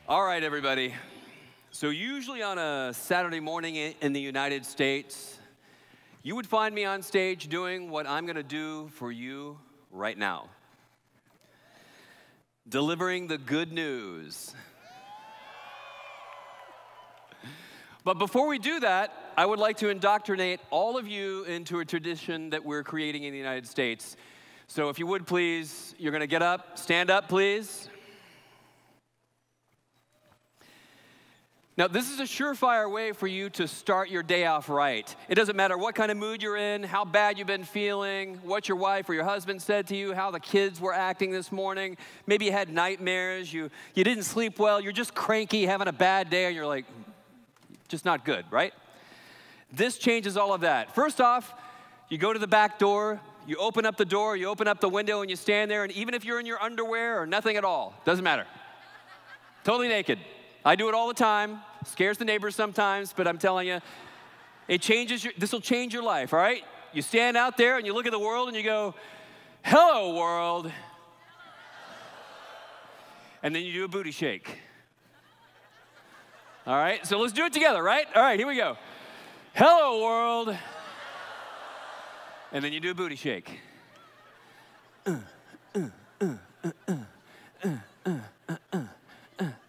All right, everybody. So usually on a Saturday morning in the United States, you would find me on stage doing what I'm going to do for you right now. Delivering the good news. But before we do that, I would like to indoctrinate all of you into a tradition that we're creating in the United States. So if you would please, you're going to get up, stand up, please. Now, this is a surefire way for you to start your day off right. It doesn't matter what kind of mood you're in, how bad you've been feeling, what your wife or your husband said to you, how the kids were acting this morning. Maybe you had nightmares, you didn't sleep well, you're just cranky, having a bad day, and you're like, just not good, right? This changes all of that. First off, you go to the back door, you open up the door, you open up the window, and you stand there, and even if you're in your underwear or nothing at all, doesn't matter. Totally naked. I do it all the time. Scares the neighbors sometimes, but I'm telling you, this will change your life, all right? You stand out there and you look at the world and you go, hello, world. And then you do a booty shake. All right, so let's do it together, right? All right, here we go. Hello, world. And then you do a booty shake.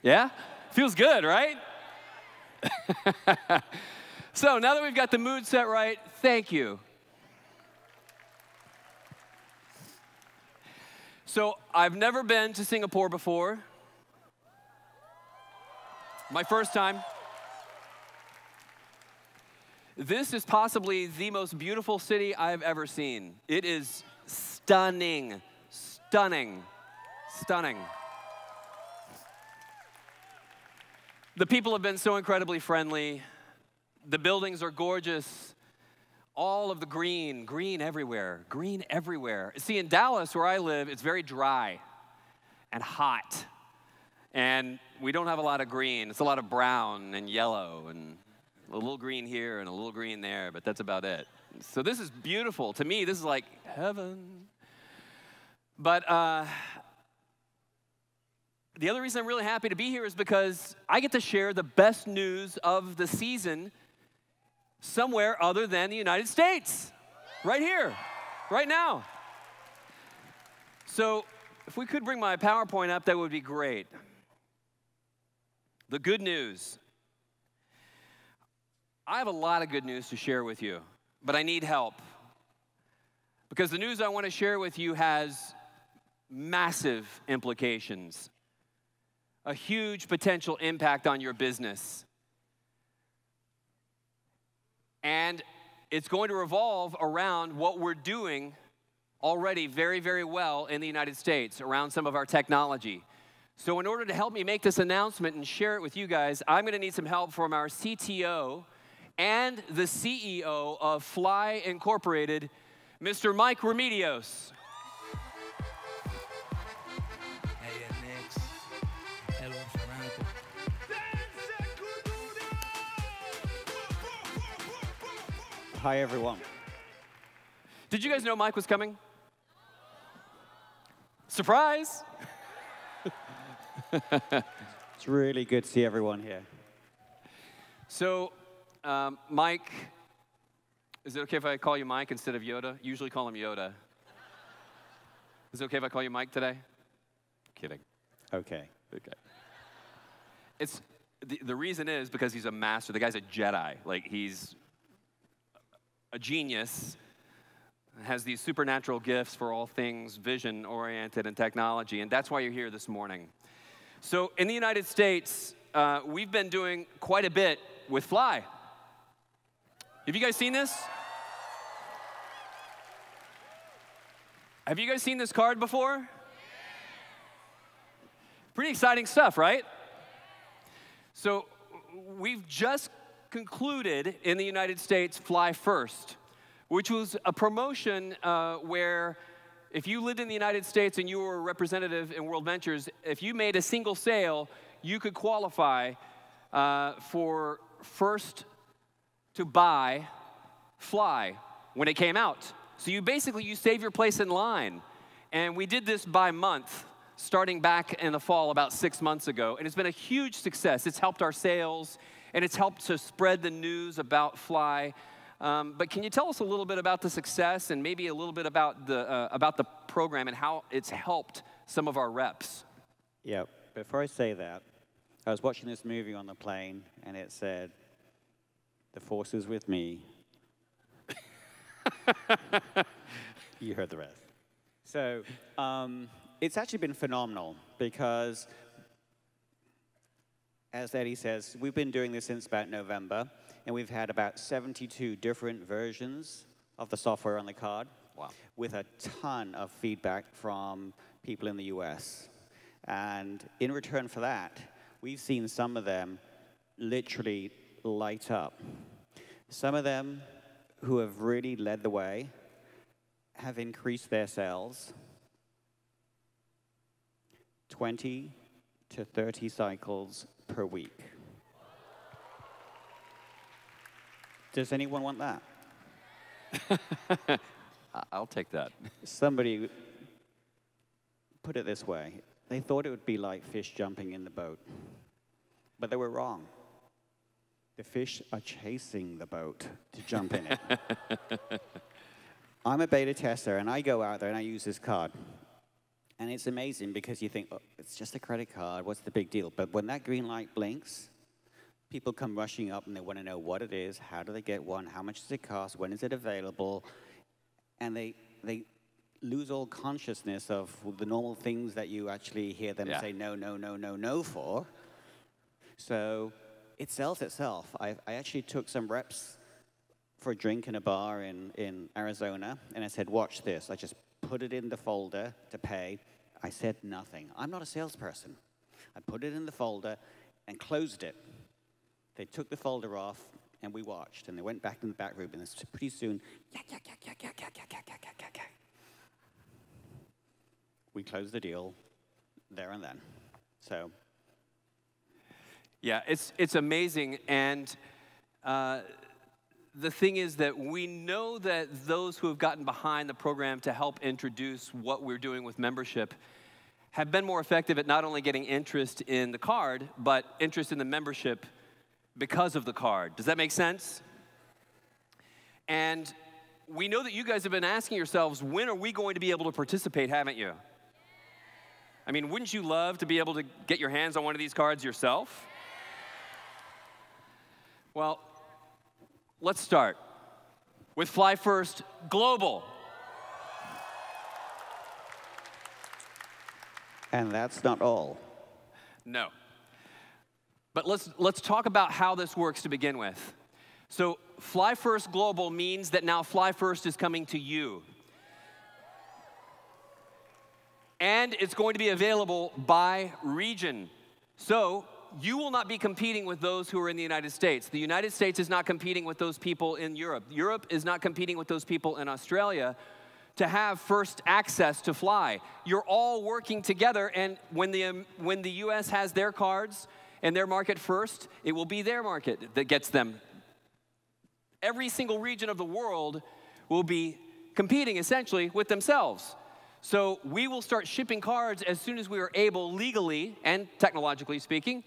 Yeah? Feels good, right? So now that we've got the mood set right, thank you. So I've never been to Singapore before. My first time. This is possibly the most beautiful city I've ever seen. It is stunning, stunning, stunning. The people have been so incredibly friendly. The buildings are gorgeous. All of the green everywhere, green everywhere. See, in Dallas, where I live, it's very dry and hot. And we don't have a lot of green. It's a lot of brown and yellow and a little green here and a little green there, but that's about it. So this is beautiful. To me, this is like heaven. But the other reason I'm really happy to be here is because I get to share the best news of the season somewhere other than the United States. Right here, right now. So if we could bring my PowerPoint up, that would be great. The good news. I have a lot of good news to share with you, but I need help. Because the news I want to share with you has massive implications. A huge potential impact on your business. And it's going to revolve around what we're doing already very, very well in the United States around some of our technology. So in order to help me make this announcement and share it with you guys, I'm going to need some help from our CTO and the CEO of Fly Incorporated, Mr. Mike Remedios. Hi, everyone. Did you guys know Mike was coming? Surprise! It's really good to see everyone here. So, Mike, is it okay if I call you Mike instead of Yoda? Usually call him Yoda. Is it okay if I call you Mike today? Kidding. Okay. Okay. It's the reason is because he's a master. The guy's a Jedi. Like, he's a genius, has these supernatural gifts for all things vision-oriented and technology, and that's why you're here this morning. So in the United States, we've been doing quite a bit with Fly. Have you guys seen this? Have you guys seen this card before? Pretty exciting stuff, right? So we've just concluded in the United States Fly First, which was a promotion where if you lived in the United States and you were a representative in World Ventures, if you made a single sale, you could qualify for first to buy Fly when it came out. So you save your place in line. And we did this by month. starting back in the fall about 6 months ago, and it's been a huge success. It's helped our sales, and it's helped to spread the news about Fly. But can you tell us a little bit about the success and maybe a little bit about the program and how it's helped some of our reps? Yeah, before I say that, I was watching this movie on the plane, and it said, "The force is with me." You heard the rest. So it's actually been phenomenal because, as Eddie says, we've been doing this since about November, and we've had about 72 different versions of the software on the card. Wow. With a ton of feedback from people in the US. And in return for that, we've seen some of them literally light up. Some of them who have really led the way have increased their sales 20 to 30 cycles per week. Does anyone want that? I'll take that. Somebody put it this way. They thought it would be like fish jumping in the boat, but they were wrong. The fish are chasing the boat to jump in it. I'm a beta tester, and I go out there and I use this card. And it's amazing because you think, oh, it's just a credit card, what's the big deal? But when that green light blinks, people come rushing up and they want to know what it is, how do they get one, how much does it cost, when is it available? And they lose all consciousness of the normal things that you actually hear them say no, no, no, no, no for. So it sells itself. I actually took some reps for a drink in a bar in Arizona, and I said, watch this. I just put it in the folder to pay. I said nothing. I'm not a salesperson. I put it in the folder and closed it. They took the folder off, and we watched. And they went back in the back room, and pretty soon, we closed the deal there and then. So, yeah, it's amazing. And the thing is that we know that those who have gotten behind the program to help introduce what we're doing with membership have been more effective at not only getting interest in the card, but interest in the membership because of the card. Does that make sense? And we know that you guys have been asking yourselves, when are we going to be able to participate, haven't you? I mean, wouldn't you love to be able to get your hands on one of these cards yourself? Well, let's start with Fly First Global. and that's not all. No. But let's talk about how this works to begin with. So Fly First Global means that now Fly First is coming to you. And it's going to be available by region. So you will not be competing with those who are in the United States. The United States is not competing with those people in Europe. Europe is not competing with those people in Australia to have first access to Fly. You're all working together, and when the US has their cards and their market first, it will be their market that gets them. Every single region of the world will be competing essentially with themselves. So we will start shipping cards as soon as we are able, legally and technologically speaking,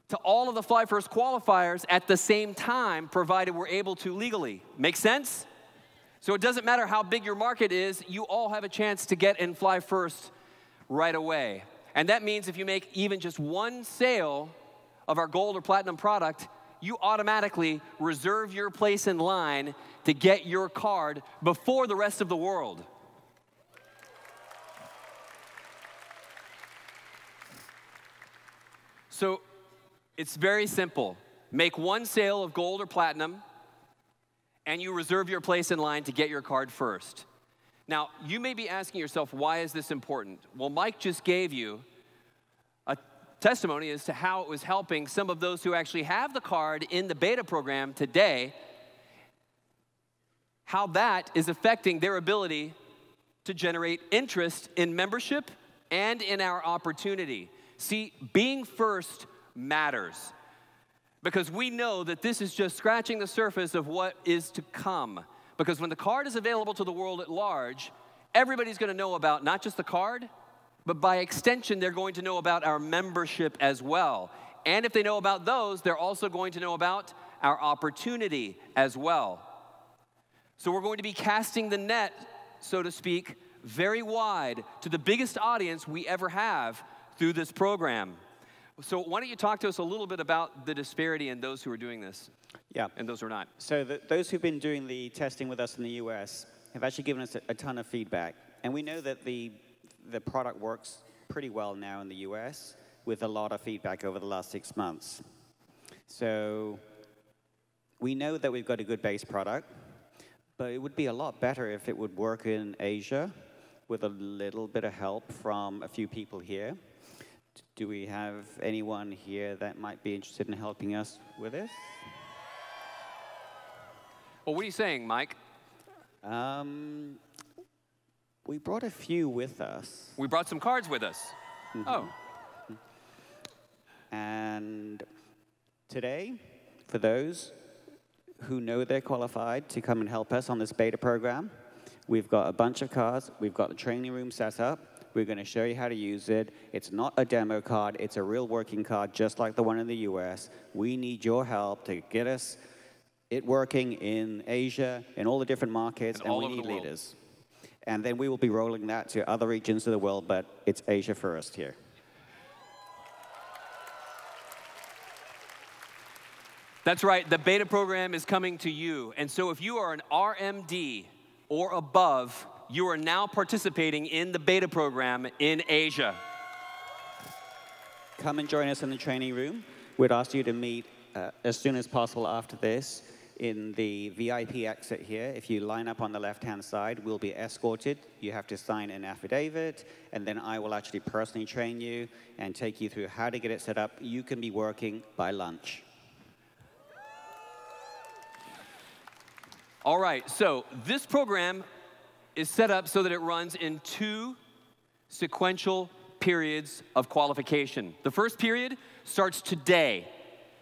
to all of the Fly First qualifiers at the same time, provided we're able to legally. Make sense? So it doesn't matter how big your market is, you all have a chance to get in Fly First right away. And that means if you make even just one sale of our gold or platinum product, you automatically reserve your place in line to get your card before the rest of the world. So it's very simple. Make one sale of gold or platinum, and you reserve your place in line to get your card first. Now, you may be asking yourself, why is this important? Well, Mike just gave you a testimony as to how it was helping some of those who actually have the card in the beta program today, how that is affecting their ability to generate interest in membership and in our opportunity. See, being first matters because we know that this is just scratching the surface of what is to come. Because when the card is available to the world at large, everybody's going to know about not just the card, but by extension, they're going to know about our membership as well. And if they know about those, they're also going to know about our opportunity as well. So we're going to be casting the net, so to speak, very wide to the biggest audience we ever have through this program. So why don't you talk to us a little bit about the disparity in those who are doing this and those who are not. So those who've been doing the testing with us in the US have actually given us a ton of feedback. And we know that the product works pretty well now in the US with a lot of feedback over the last 6 months. So we know that we've got a good base product, but it would be a lot better if it would work in Asia with a little bit of help from a few people here. Do we have anyone here that might be interested in helping us with this? Well, what are you saying, Mike? We brought a few with us. We brought some cards with us. Mm-hmm. Oh. And today, for those who know they're qualified to come and help us on this beta program, we've got a bunch of cards. We've got the training room set up. We're going to show you how to use it. It's not a demo card. It's a real working card, just like the one in the US. We need your help to get us it working in Asia, in all the different markets, and we need leaders. And then we will be rolling that to other regions of the world, but it's Asia first here. That's right. The beta program is coming to you. And so if you are an RMD or above, you are now participating in the beta program in Asia. Come and join us in the training room. We'd ask you to meet as soon as possible after this in the VIP exit here. If you line up on the left-hand side, we'll be escorted. You have to sign an affidavit, and then I will actually personally train you and take you through how to get it set up. You can be working by lunch. All right, so this program is set up so that it runs in 2 sequential periods of qualification. The first period starts today.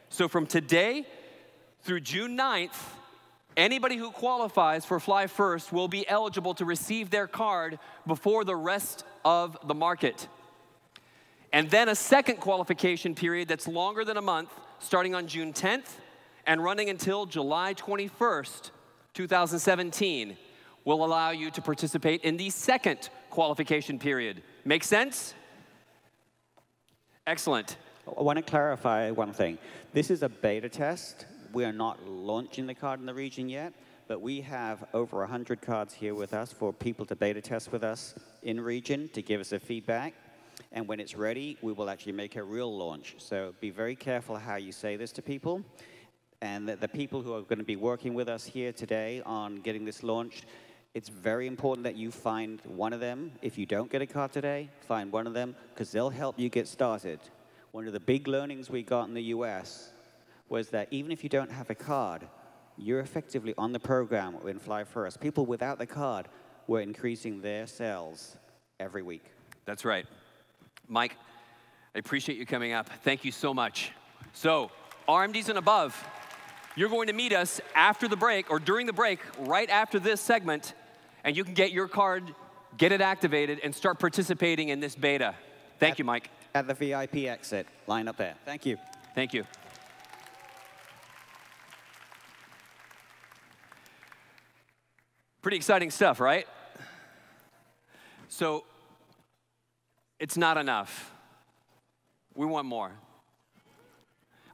So from today through June 9th, anybody who qualifies for Fly First will be eligible to receive their card before the rest of the market. And then a second qualification period that's longer than a month, starting on June 10th and running until July 21st, 2017, will allow you to participate in the second qualification period. Make sense? Excellent. I want to clarify one thing. This is a beta test. We are not launching the card in the region yet, but we have over 100 cards here with us for people to beta test with us in region to give us a feedback. And when it's ready, we will actually make a real launch. So be very careful how you say this to people. And the people who are going to be working with us here today on getting this launched, it's very important that you find one of them. If you don't get a card today, find one of them, because they'll help you get started. One of the big learnings we got in the US was that even if you don't have a card, you're effectively on the program in Fly First. People without the card were increasing their sales every week. That's right. Mike, I appreciate you coming up. Thank you so much. So, RMDs and above, you're going to meet us after the break, or during the break, right after this segment, and you can get your card, get it activated, and start participating in this beta. Thank you, Mike. At the VIP exit, line up there. Thank you. Thank you. Pretty exciting stuff, right? So, it's not enough. We want more.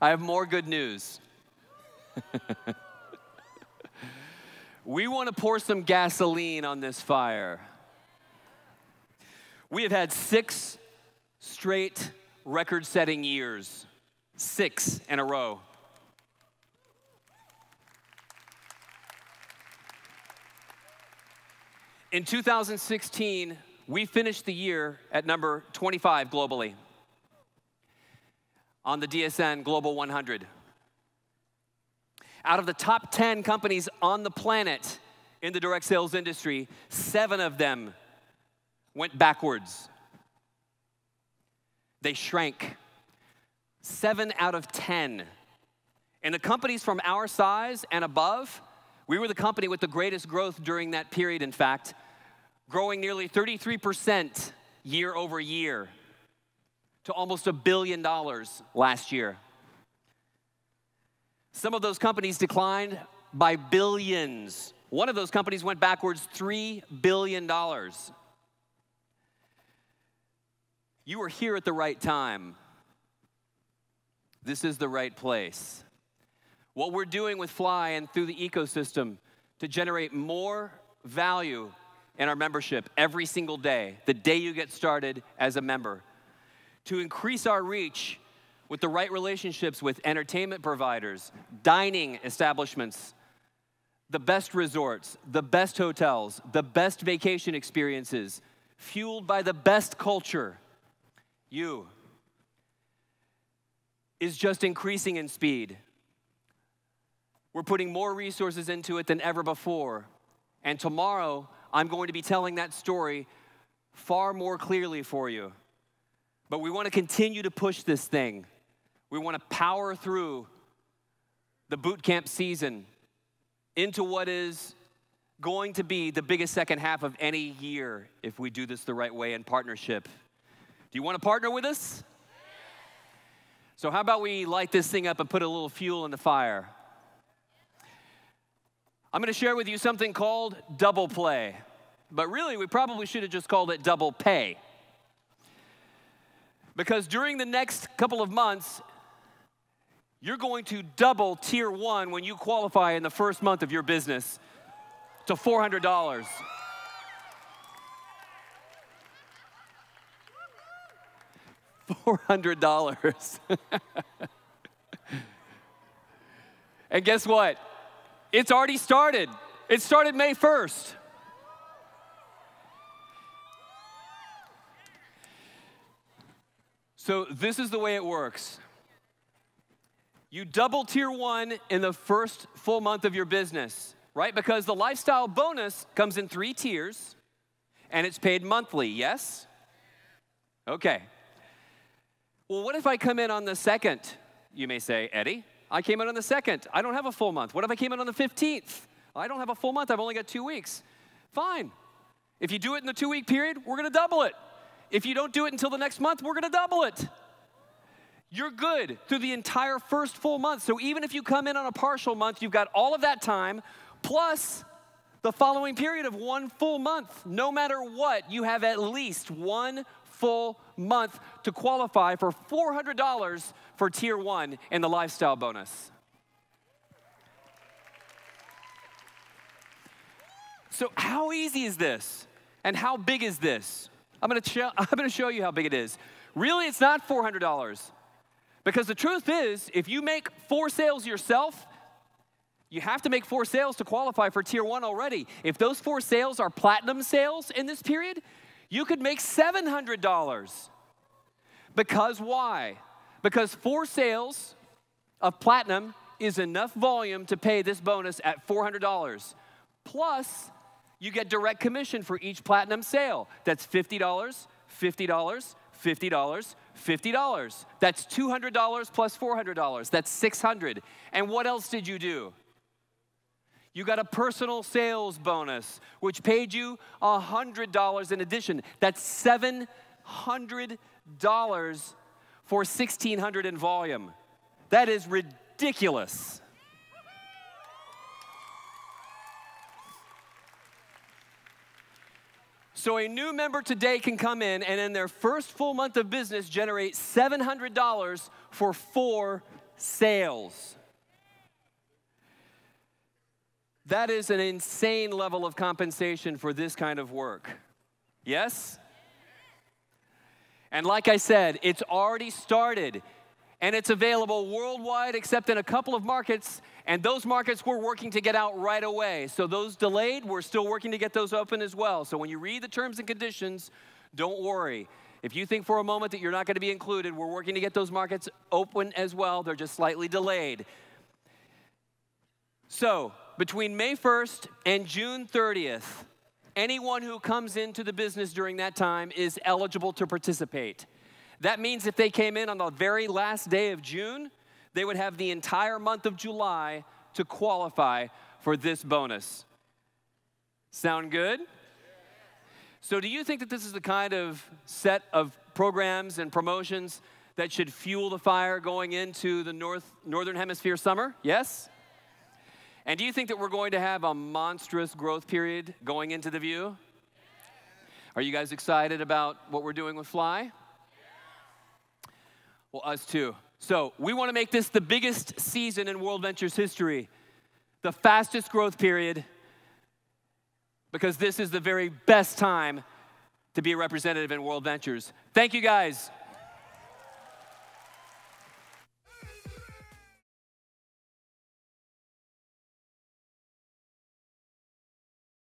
I have more good news. We want to pour some gasoline on this fire. We have had 6 straight record-setting years, 6 in a row. In 2016, we finished the year at number 25 globally on the DSN Global 100. Out of the top 10 companies on the planet in the direct sales industry, 7 of them went backwards. They shrank. 7 out of 10. And the companies from our size and above, we were the company with the greatest growth during that period, in fact, growing nearly 33% year over year to almost $1 billion last year. Some of those companies declined by billions. One of those companies went backwards $3 billion. You are here at the right time. This is the right place. What we're doing with Fly and through the ecosystem to generate more value in our membership every single day, the day you get started as a member, to increase our reach with the right relationships with entertainment providers, dining establishments, the best resorts, the best hotels, the best vacation experiences, fueled by the best culture. You is just increasing in speed. We're putting more resources into it than ever before. And tomorrow, I'm going to be telling that story far more clearly for you. But we want to continue to push this thing. We want to power through the boot camp season into what is going to be the biggest second half of any year if we do this the right way in partnership. Do you want to partner with us? So how about we light this thing up and put a little fuel in the fire? I'm going to share with you something called double play. But really, we probably should have just called it double pay. Because during the next couple of months, you're going to double tier 1 when you qualify in the first month of your business to $400. $400. And guess what? It's already started. It started May 1st. So this is the way it works. You double tier 1 in the first full month of your business, right? Because the lifestyle bonus comes in 3 tiers, and it's paid monthly, yes? Okay. Well, what if I come in on the 2nd? You may say, Eddie, I came in on the 2nd. I don't have a full month. What if I came in on the 15th? I don't have a full month. I've only got 2 weeks. Fine. If you do it in the 2-week period, we're going to double it. If you don't do it until the next month, we're going to double it. You're good through the entire first full month. So even if you come in on a partial month, you've got all of that time, plus the following period of 1 full month. No matter what, you have at least 1 full month to qualify for $400 for tier 1 in the lifestyle bonus. So how easy is this? And how big is this? I'm going to show you how big it is. Really, it's not $400. Because the truth is, if you make 4 sales yourself, you have to make 4 sales to qualify for tier 1 already. If those 4 sales are platinum sales in this period, you could make $700. Because why? Because 4 sales of platinum is enough volume to pay this bonus at $400. Plus, you get direct commission for each platinum sale. That's $50, $50, $50, $50. That's $200 plus $400. That's $600. And what else did you do? You got a personal sales bonus, which paid you $100 in addition. That's $700 for $1,600 in volume. That is ridiculous. So a new member today can come in and in their first full month of business generate $700 for 4 sales. That is an insane level of compensation for this kind of work. Yes? And like I said, it's already started. And it's available worldwide except in a couple of markets. And those markets we're working to get out right away. So those delayed, we're still working to get those open as well. So when you read the terms and conditions, don't worry. If you think for a moment that you're not going to be included, we're working to get those markets open as well. They're just slightly delayed. So between May 1st and June 30th, anyone who comes into the business during that time is eligible to participate. That means if they came in on the very last day of June, they would have the entire month of July to qualify for this bonus. Sound good? So do you think that this is the kind of set of programs and promotions that should fuel the fire going into the Northern Hemisphere summer? Yes? And do you think that we're going to have a monstrous growth period going into the View? Are you guys excited about what we're doing with Fly? Well, us too. So we want to make this the biggest season in World Ventures history, the fastest growth period, because this is the very best time to be a representative in World Ventures. Thank you, guys.